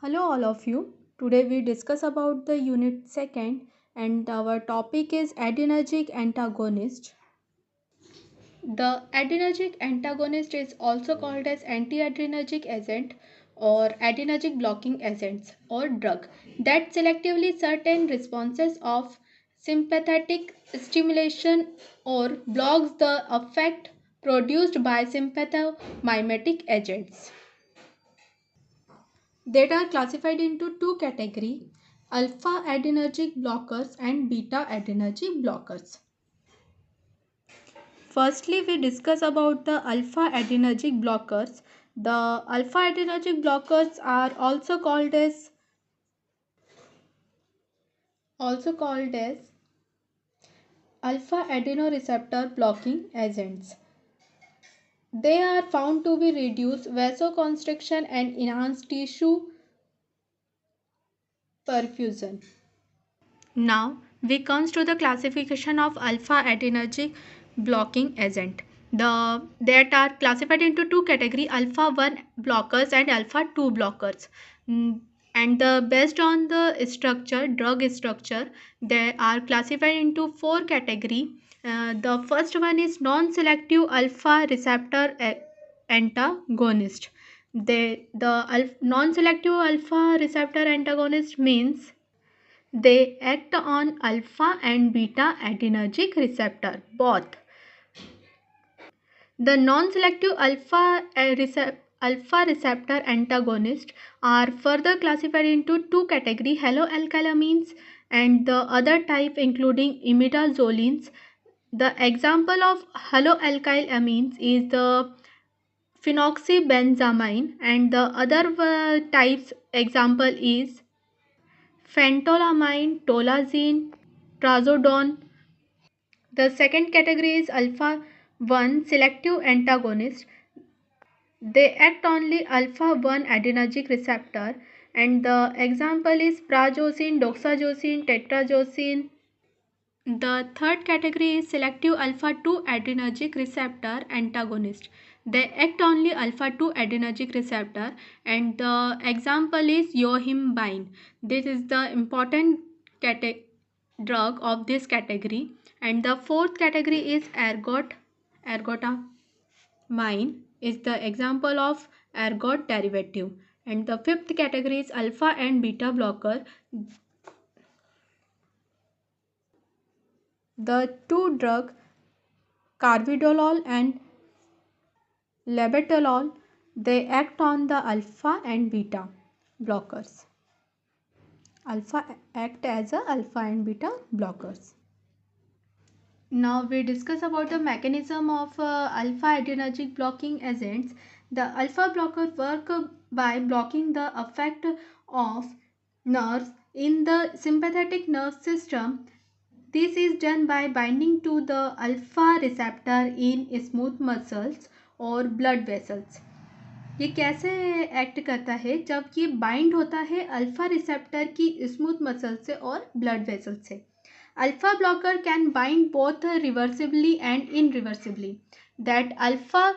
Hello all of you. Today we discuss about the unit 2nd and our topic is adrenergic antagonist. The adrenergic antagonist is also called as anti-adrenergic agent or adrenergic blocking agents or drug that selectively certain responses of sympathetic stimulation or blocks the effect produced by sympathomimetic agents. They are classified into two categories: alpha adrenergic blockers and beta adrenergic blockers. Firstly, we discuss about the alpha adrenergic blockers. The alpha adrenergic blockers are also called as alpha adrenoreceptor blocking agents. They are found to be reduce vasoconstriction and enhance tissue perfusion. Now we comes to the classification of alpha adrenergic blocking agent. That are classified into two category: alpha 1 blockers and alpha 2 blockers. Mm, and based on the drug structure, they are classified into four category. The first one is non-selective alpha receptor antagonist. The non-selective alpha receptor antagonist means they act on alpha and beta adrenergic receptor both. The non-selective alpha receptor antagonists are further classified into two categories: haloalkylamines and the other type including imidazolines. The example of haloalkylamines is the phenoxybenzamine and the other types example is phentolamine, tolazine, trazodone. The second category is alpha 1 selective antagonists. They act only alpha 1 adrenergic receptor and the example is prazosin, doxazosin, tetrazosin. The third category is selective alpha 2 adrenergic receptor antagonist. They act only alpha 2 adrenergic receptor and the example is yohimbine. This is the important drug of this category. And the fourth category is ergotamine is the example of ergot derivative. And the fifth category is alpha and beta blocker. The two drug carvedilol and labetalol, they act on the alpha and beta blockers. Alpha act as a alpha and beta blockers. Now we discuss about the mechanism of alpha adrenergic blocking agents. The alpha blocker work by blocking the effect of nerves in the sympathetic nerve system. This is done by binding to the alpha receptor in smooth muscles और blood vessels. ये कैसे act करता है? जब ये bind होता है alpha receptor की स्मूथ मसल से और ब्लड वेसल से. Alpha blocker can bind both reversibly and irreversibly. That alpha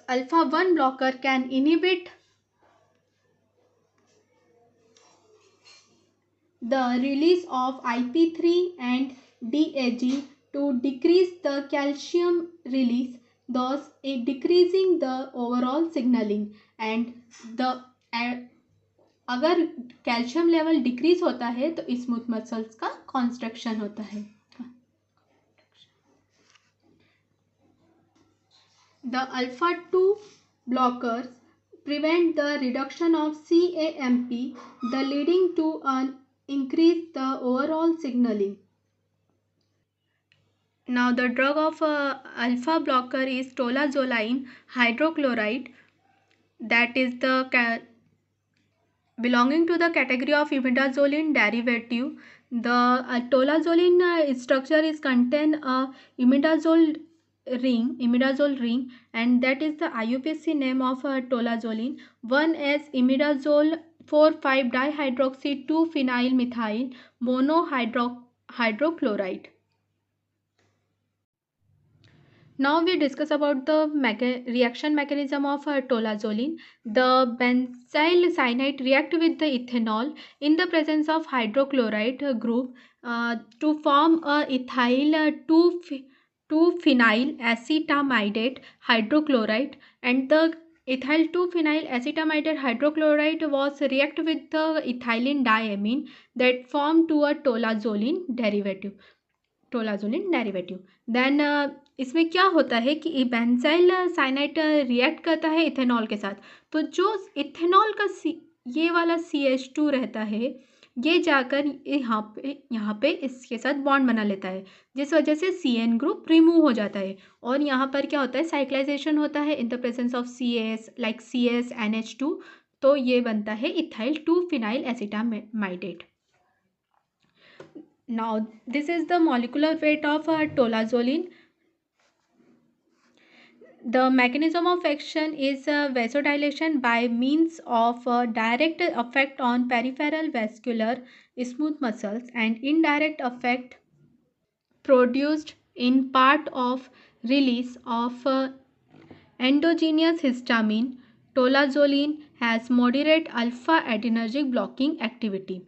alpha 1 blocker can inhibit the release of IP3 and DAG to decrease the calcium release, thus decreasing the overall signaling. And the अगर calcium level decrease होता है तो smooth muscles का construction होता है. The alpha 2 blockers prevent the reduction of CAMP, the leading to an increase the overall signaling. Now the drug of alpha blocker is tolazoline hydrochloride, that is the belonging to the category of imidazoline derivative. The tolazoline structure is contain a imidazole ring, and that is the IUPAC name of tolazoline. One is imidazole 4,5 dihydroxy 2 phenyl methyl monohydrochloride. Now we discuss about the reaction mechanism of tolazolene. The benzyl cyanide react with the ethanol in the presence of hydrochloride group to form a ethyl 2-phenyl acetamidate hydrochloride, and the ethyl 2-phenyl acetamidate hydrochloride was react with the ethylene diamine that form to a tolazolene derivative. Then इसमें क्या होता है कि benzyl cyanide react करता है ethanol के साथ, तो जो इथेनॉल का ये वाला CH2 रहता है, ये जाकर यहाँ पे इसके साथ बॉन्ड बना लेता है, जिस वजह से CN ग्रुप रिमूव हो जाता है, और यहाँ पर क्या होता है, साइक्लाइजेशन होता है in the presence of CAS like CS NH2, तो ये बनता है ethyl 2-phenyl acetamidate. Now this is the molecular weight of tolazolene. The mechanism of action is vasodilation by means of direct effect on peripheral vascular smooth muscles and indirect effect produced in part of release of endogenous histamine. Tolazolene has moderate alpha adrenergic blocking activity.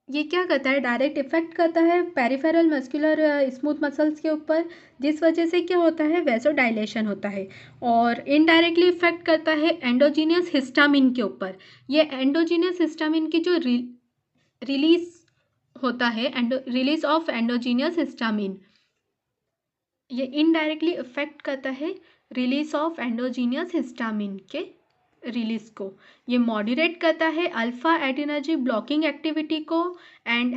ये क्या करता है, direct effect करता है peripheral muscular smooth muscles के ऊपर, जिस वजह से क्या होता है, वैसोडाइलेशन होता है, और इनडायरेक्टली इफेक्ट करता है एंडोजीनियस हिस्टामिन के ऊपर. ये एंडोजीनियस हिस्टामिन की जो रिलीज होता है, रिलीज ऑफ एंडोजीनियस हिस्टामिन, ये इनडायरेक्टली इफेक्ट करता है रिलीज ऑफ एंडोजीनियस हिस्टामिन के रिलीज को. ये मॉडरेट करता है अल्फा एड्रेनर्जिक ब्लॉकिंग एक्टिविटी को and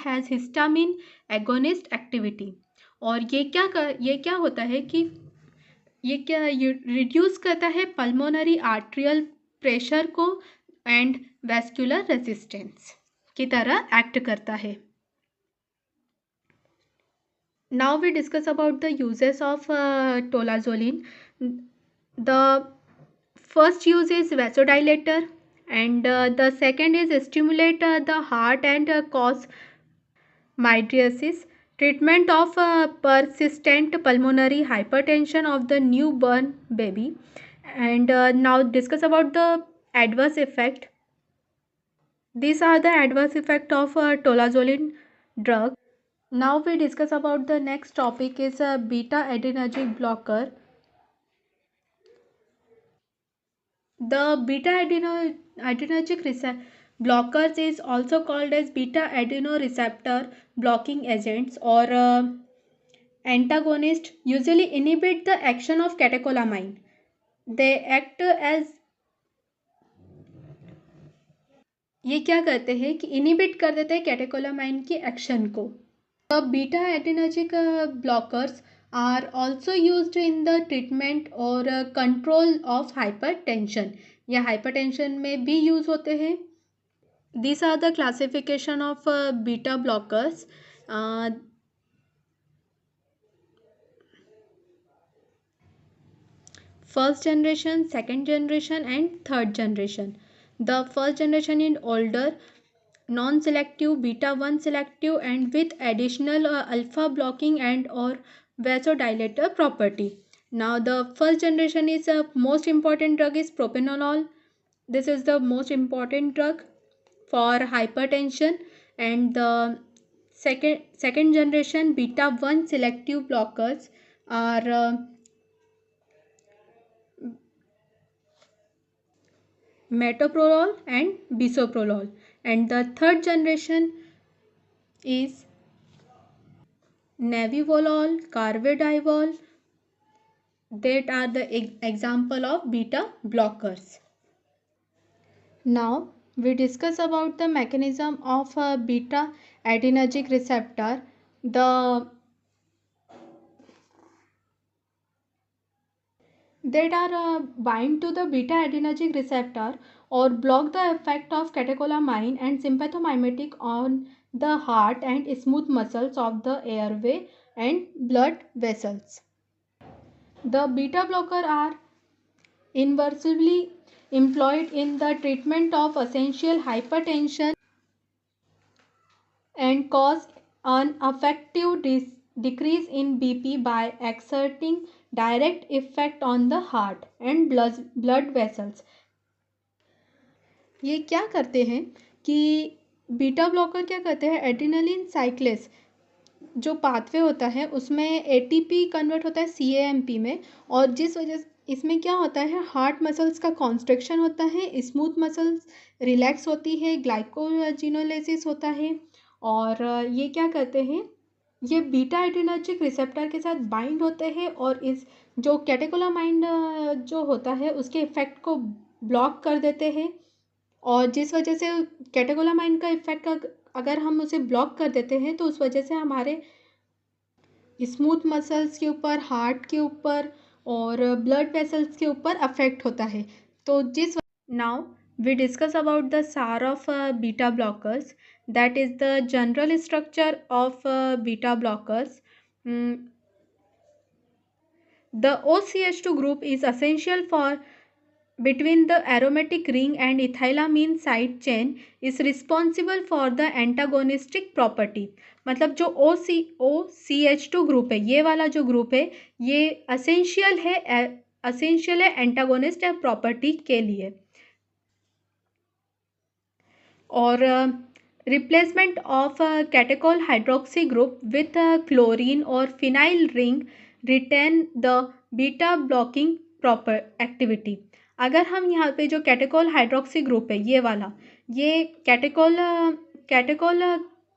has histamine agonist activity. और ये क्या होता है कि ये रिड्यूस करता है पल्मोनरी आर्ट्रियल प्रेशर को एंड वैस्कुलर रेजिस्टेंस की तरह एक्ट करता है. Now we discuss about the uses of tolazolene. The first use is vasodilator, and the second is stimulate the heart and cause mydriasis. Treatment of persistent pulmonary hypertension of the newborn baby. And now discuss about the adverse effect. These are the adverse effect of tolazolene drug. Now we discuss about the next topic is a beta adrenergic blocker. The beta adrenergic blockers is also called as beta adrenoreceptor blocking agents or antagonist, usually inhibit the action of catecholamine. They act as, ये क्या करते हैं कि inhibit कर देते हैं catecholamine की action को. The beta adrenergic blockers are also used in the treatment or control of hypertension. या hypertension में भी use होते हैं. These are the classification of beta blockers. First generation, second generation and third generation. The first generation is older, non-selective, beta-1 selective and with additional alpha blocking and or vasodilator property. Now the first generation is most important drug is propranolol. This is the most important drug for hypertension. And the second generation beta-1 selective blockers are metoprolol and bisoprolol, and the third generation is nebivolol, carvedilol. That are the example of beta blockers. Now we discuss about the mechanism of beta adrenergic receptor. That are bind to the beta adrenergic receptor or block the effect of catecholamine and sympathomimetic on the heart and smooth muscles of the airway and blood vessels. The beta blocker are universally employed in the treatment of essential hypertension and cause an affective decrease in BP by exerting direct effect on the heart and blood vessels. ये क्या करते हैं कि beta blocker क्या करते हैं, adrenaline cyclase जो pathway होता है उसमें एटीपी कन्वर्ट होता है सीएएमपी में, और जिस वजह से इसमें क्या होता है, हार्ट मसल्स का कॉन्स्ट्रिक्शन होता है, स्मूथ मसल्स रिलैक्स होती है, ग्लाइकोजिनोलाइसिस होता है। और ये क्या करते हैं, ये बीटा एड्रेनर्जिक रिसेप्टर के साथ बाइंड होते हैं और इस जो कैटेकोलामाइन जो होता है उसके इफेक्ट को ब्लॉक कर देते हैं। और जिस वजह से कैटेकोलामाइन का इफेक्ट अगर हम उसे ब्लॉक कर देते हैं तो उस वजह से हमारे स्मूथ मसल्स के ऊपर, हार्ट के ऊपर और ब्लड वेसल्स के ऊपर अफेक्ट होता है। तो जिस now we discuss about the SAR of beta blockers, that is the general structure of beta blockers. The OCH2 group is essential for between the aromatic ring and ethylamine side chain is responsible for the antagonistic property. मतलब जो OCH2 group है, ये वाला जो group है ये essential है antagonist property के लिए. और replacement of catechol hydroxy group with chlorine और phenyl ring retain the beta blocking proper activity. अगर हम यहाँ पे जो कैटेकोल हाइड्रोक्सी ग्रुप है ये वाला, ये कैटेकोल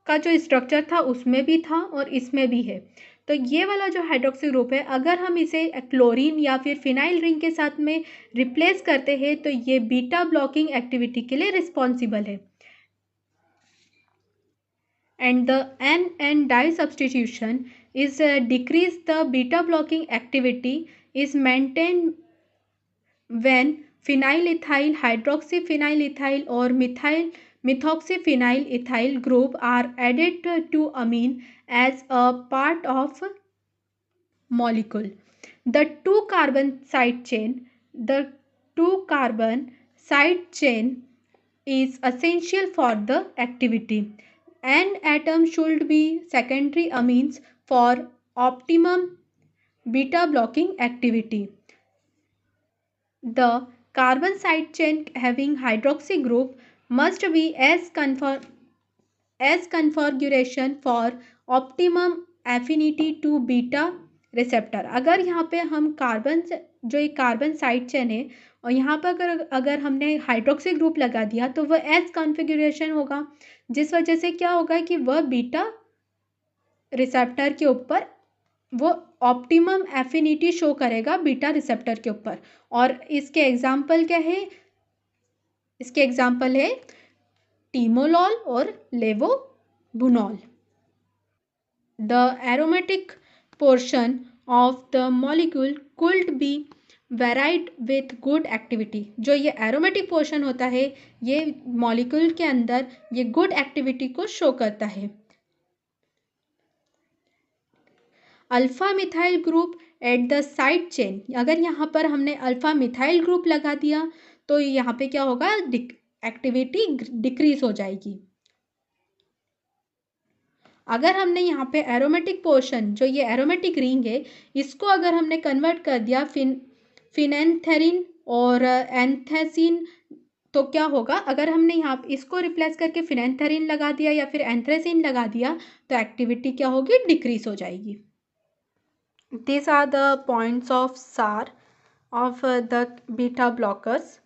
का जो स्ट्रक्चर था उसमें भी था और इसमें भी है. तो ये वाला जो हाइड्रोक्सी ग्रुप है अगर हम इसे क्लोरीन या फिर फिनाइल रिंग के साथ में रिप्लेस करते हैं तो ये बीटा ब्लॉकिंग एक्टिविटी के लिए रिस्पॉन्सिबल है. And the N dye substitution is decrease the beta blocking activity is maintained when phenylethyl hydroxyphenyl ethyl or methoxyphenyl ethyl group are added to amine as a part of molecule. The two carbon side chain is essential for the activity. N atom should be secondary amines for optimum beta blocking activity. The carbon side chain having hydroxy group must be as configuration for optimum affinity to beta receptor. अगर यहाँ पे हम जो एक carbon side chain है और यहाँ पर अगर हमने हाइड्रोक्सी ग्रुप लगा दिया तो वह एस कॉन्फ़िगरेशन होगा, जिस वजह से क्या होगा कि वह बीटा रिसेप्टर के ऊपर वो ऑप्टिमम एफिनिटी शो करेगा बीटा रिसेप्टर के ऊपर. और इसके एग्जाम्पल क्या है, इसके एग्जाम्पल है टीमोलॉल और लेवोबुनॉल. The aromatic portion of the molecule could be varied with good activity. जो ये एरोमेटिक पोर्शन होता है ये मॉलिक्यूल के अंदर ये गुड एक्टिविटी को शो करता है. Alpha methyl group at the side chain, अगर यहाँ पर हमने अल्फा मिथाइल ग्रुप लगा दिया तो यहाँ पे क्या होगा, एक्टिविटी डिक्रीज हो जाएगी. अगर हमने यहाँ पे एरोमेटिक पोर्शन जो ये एरोमेटिक रिंग है इसको अगर हमने कन्वर्ट कर दिया फिनेंथेरिन और एंथ्रेसिन तो क्या होगा, अगर हमने यहाँ इसको रिप्लेस करके फिनेंथेरिन लगा दिया या फिर एंथ्रेसिन लगा दिया तो एक्टिविटी क्या होगी, डिक्रीज हो जाएगी. These are the points of SAR of the beta blockers.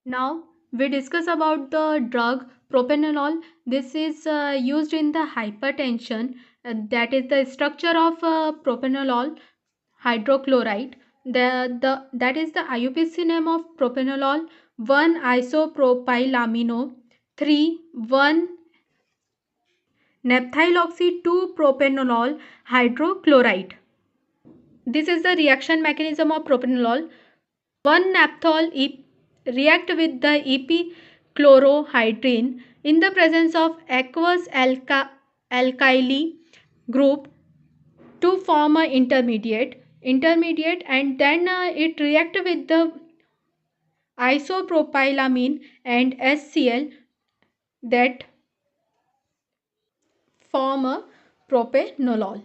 Now we discuss about the drug propranolol. This is used in the hypertension. That is the structure of propranolol hydrochloride. That is the IUPAC name of propranolol 1 isopropylamino 3 1 naphthyloxy 2 propranolol hydrochloride. This is the reaction mechanism of propranolol. 1 naphthol react with the epichlorohydrin in the presence of aqueous alkyl group to form a intermediate and then it react with the isopropylamine and HCl, that form a propranolol.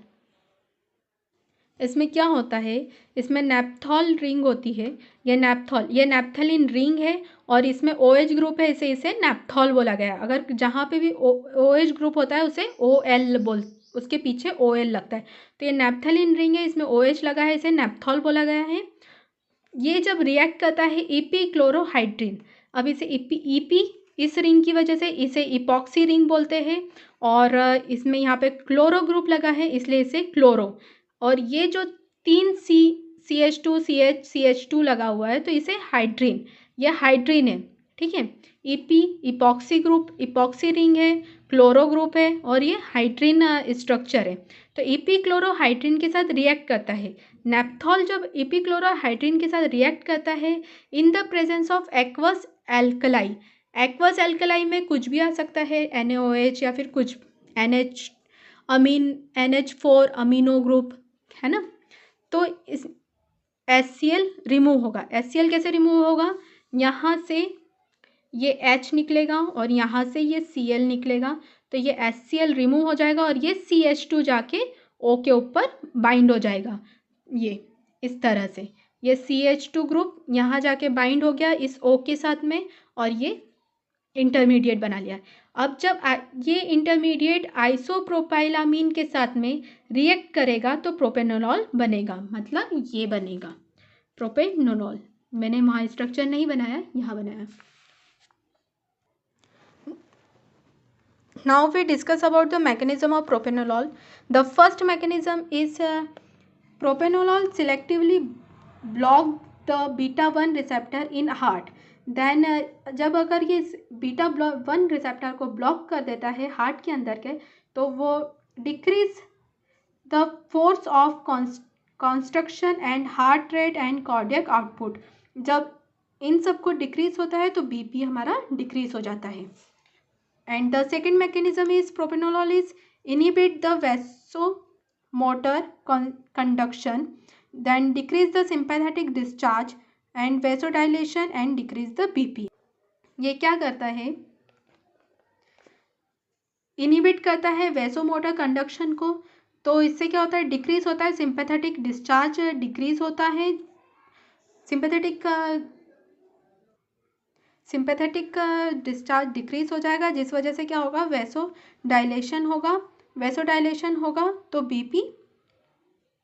इसमें क्या होता है, इसमें नैप्थॉल ring होती है, ये naphthalene ring है और इसमें OH ग्रुप है, इसे नैप्थॉल बोला गया। अगर जहाँ पे भी OH ग्रुप होता है उसे OL उसके पीछे OL लगता है, तो ये नैप्थलीन रिंग है, इसमें OH लगा है, इसे नैप्थॉल बोला गया है। ये जब रिएक्ट करता है इपीक्लोरोहाइड्रिन, अब इसे ईपी इस रिंग की वजह से इसे इपॉक्सी रिंग बोलते हैं, और इसमें यहाँ पे क्लोरो ग्रुप लगा है इसलिए इसे क्लोरो, और ये जो 3 CH2 लगा हुआ है तो इसे हाइड्रीन, ये हाइड्रीन है, ठीक है। इपॉक्सी ग्रुप, इपॉक्सी रिंग है, क्लोरो ग्रुप है और ये हाइड्रीन स्ट्रक्चर है। तो इपीक्लोरोहाइड्रिन के साथ रिएक्ट करता है। नैप्थॉल जब इपीक्लोरोहाइड्रिन के साथ रिएक्ट करता है in the presence of aqueous alkali, aqueous alkali में कुछ भी आ सकता है, NaOH या फिर कुछ NH4 अमीनो ग्रुप, है ना। तो इस HCl रिमूव होगा। HCl कैसे रिमूव होगा, यहाँ से ये H निकलेगा और यहाँ से ये Cl निकलेगा, तो ये HCl रिमूव हो जाएगा और ये CH2 जाके O के ऊपर बाइंड हो जाएगा, ये इस तरह से ये CH2 ग्रुप यहाँ जाके बाइंड हो गया इस O के साथ में और ये इंटरमीडिएट बना लिया। अब जब ये इंटरमीडिएट आइसोप्रोपाइलामीन के साथ में रिएक्ट करेगा तो प्रोपेनोलॉल बनेगा, मतलब ये बनेगा प्रोपेनोलॉल। मैंने वहाँ स्ट्रक्चर नहीं बनाया, यहाँ बनाया। Now we discuss about the mechanism of propranolol. The first mechanism is propranolol selectively block the beta 1 receptor in heart. Then जब अगर ये beta 1 receptor को ब्लॉक कर देता है हार्ट के अंदर के, तो वो decrease the force of construction and heart rate and cardiac output. जब इन सब को डिक्रीज होता है तो बीपी हमारा डिक्रीज हो जाता है। And the second mechanism is propranolol is inhibit the vasomotor conduction, then decrease the sympathetic discharge and vasodilation and decrease the BP. ये क्या करता है, इनहिबिट करता है वैसोमोटर कंडक्शन को, तो इससे क्या होता है, डिक्रीज होता है सिंपैथेटिक डिस्चार्ज, डिक्रीज होता है सिंपैथेटिक डिस्चार्ज डिक्रीज हो जाएगा, जिस वजह से क्या होगा, वैसोडाइलेशन होगा तो बीपी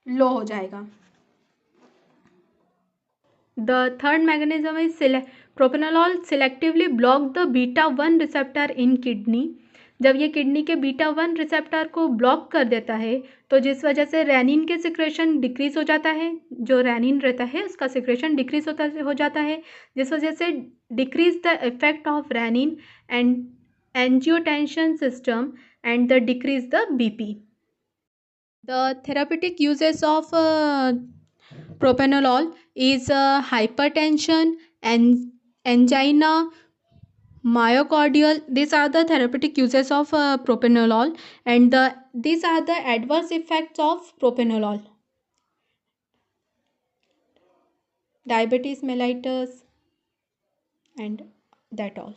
लो हो जाएगा। The third mechanism is propranolol selectively block the beta 1 receptor in kidney. जब ये किडनी के बीटा 1 रिसेप्टर को ब्लॉक कर देता है तो जिस वजह से रेनिन के सिक्रेशन डिक्रीज हो जाता है, जो रेनिन रहता है उसका सिक्रेशन डिक्रीज हो जाता है, जिस वजह से decrease the effect of renin and angiotensin system and the decrease the BP. The therapeutic uses of propranolol is hypertension and angina, myocardial. These are the therapeutic uses of propranolol, and these are the adverse effects of propranolol: diabetes mellitus, and that all.